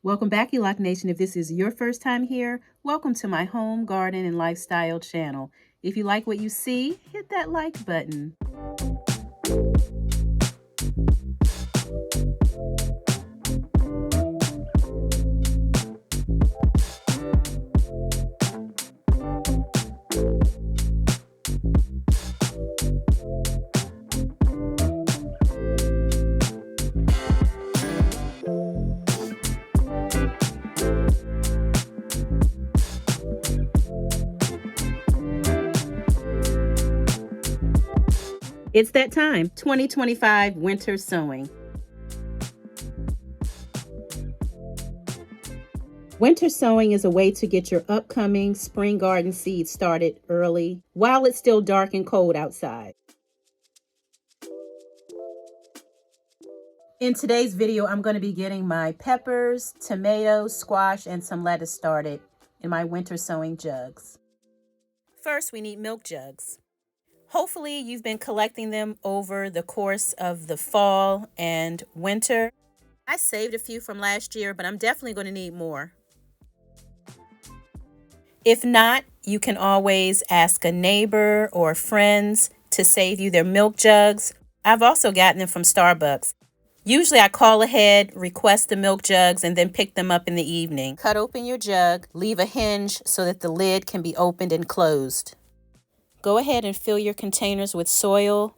Welcome back, Elock Nation. If this is your first time here, welcome to my home, garden, and lifestyle channel. If you like what you see, hit that like button. It's that time, 2025 winter sowing. Winter sowing is a way to get your upcoming spring garden seeds started early while it's still dark and cold outside. In today's video, I'm going to be getting my peppers, tomatoes, squash, and some lettuce started in my winter sowing jugs. First, we need milk jugs. Hopefully, you've been collecting them over the course of the fall and winter. I saved a few from last year, but I'm definitely going to need more. If not, you can always ask a neighbor or friends to save you their milk jugs. I've also gotten them from Starbucks. Usually I call ahead, request the milk jugs, and then pick them up in the evening. Cut open your jug, leave a hinge so that the lid can be opened and closed. Go ahead and fill your containers with soil.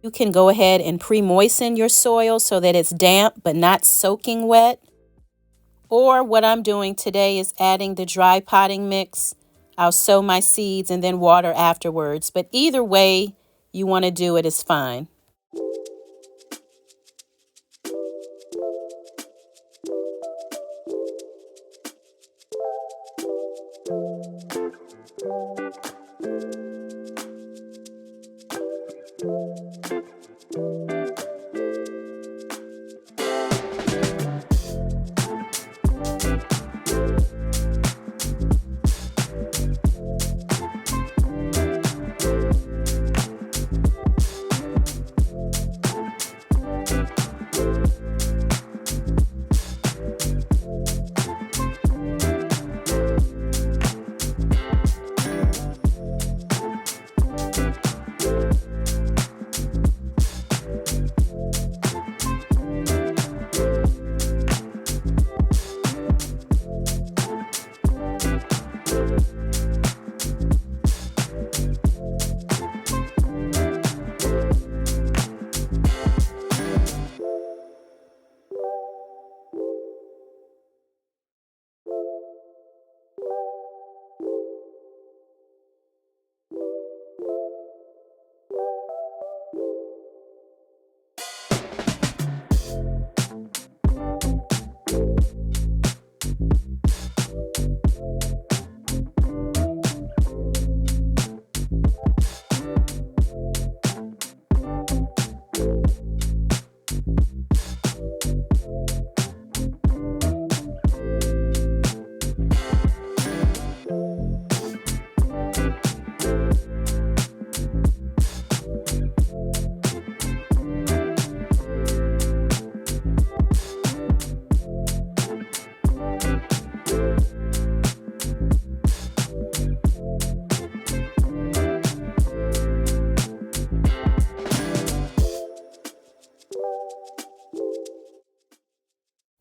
You can go ahead and pre-moisten your soil so that it's damp but not soaking wet. Or what I'm doing today is adding the dry potting mix. I'll sow my seeds and then water afterwards, but either way you want to do it is fine.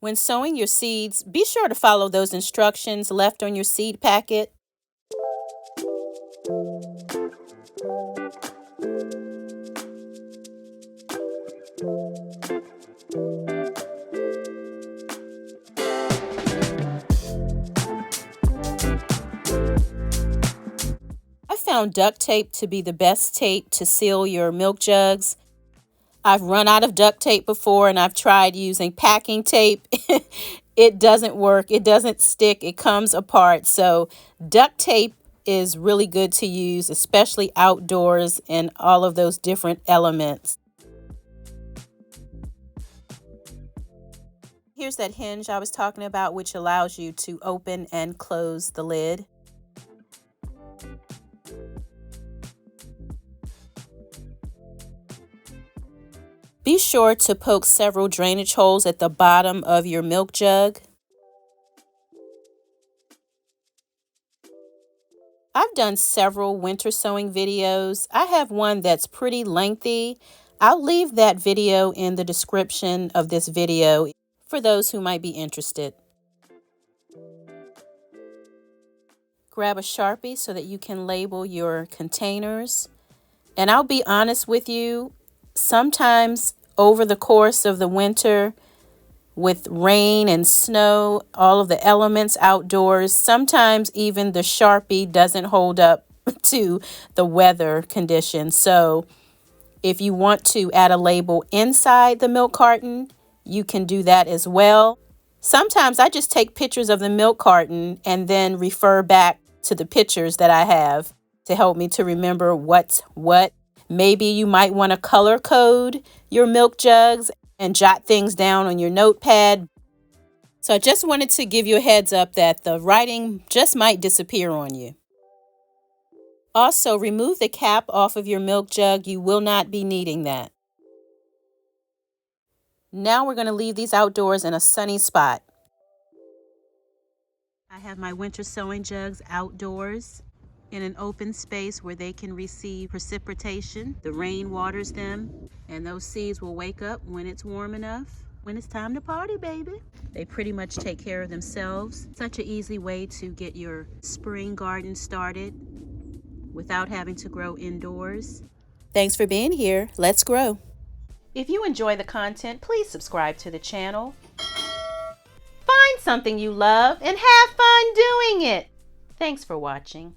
When sowing your seeds, be sure to follow those instructions left on your seed packet. I found duct tape to be the best tape to seal your milk jugs. I've run out of duct tape before and I've tried using packing tape. It doesn't work. It doesn't stick. It comes apart. So duct tape is really good to use, especially outdoors and all of those different elements. Here's that hinge I was talking about, which allows you to open and close the lid. Be sure to poke several drainage holes at the bottom of your milk jug. I've done several winter sowing videos. I have one that's pretty lengthy. I'll leave that video in the description of this video for those who might be interested. Grab a Sharpie so that you can label your containers. And I'll be honest with you, sometimes over the course of the winter, with rain and snow, all of the elements outdoors, sometimes even the Sharpie doesn't hold up to the weather conditions. So if you want to add a label inside the milk carton, you can do that as well. Sometimes I just take pictures of the milk carton and then refer back to the pictures that I have to help me to remember what's what. Maybe you might want to color code your milk jugs and jot things down on your notepad. So I just wanted to give you a heads up that the writing just might disappear on you. Also, remove the cap off of your milk jug. You will not be needing that. Now we're going to leave these outdoors in a sunny spot. I have my winter sowing jugs outdoors in an open space where they can receive precipitation. The rain waters them, and those seeds will wake up when it's warm enough. When it's time to party, baby. They pretty much take care of themselves. Such an easy way to get your spring garden started without having to grow indoors. Thanks for being here. Let's grow. If you enjoy the content, please subscribe to the channel. Find something you love and have fun doing it. Thanks for watching.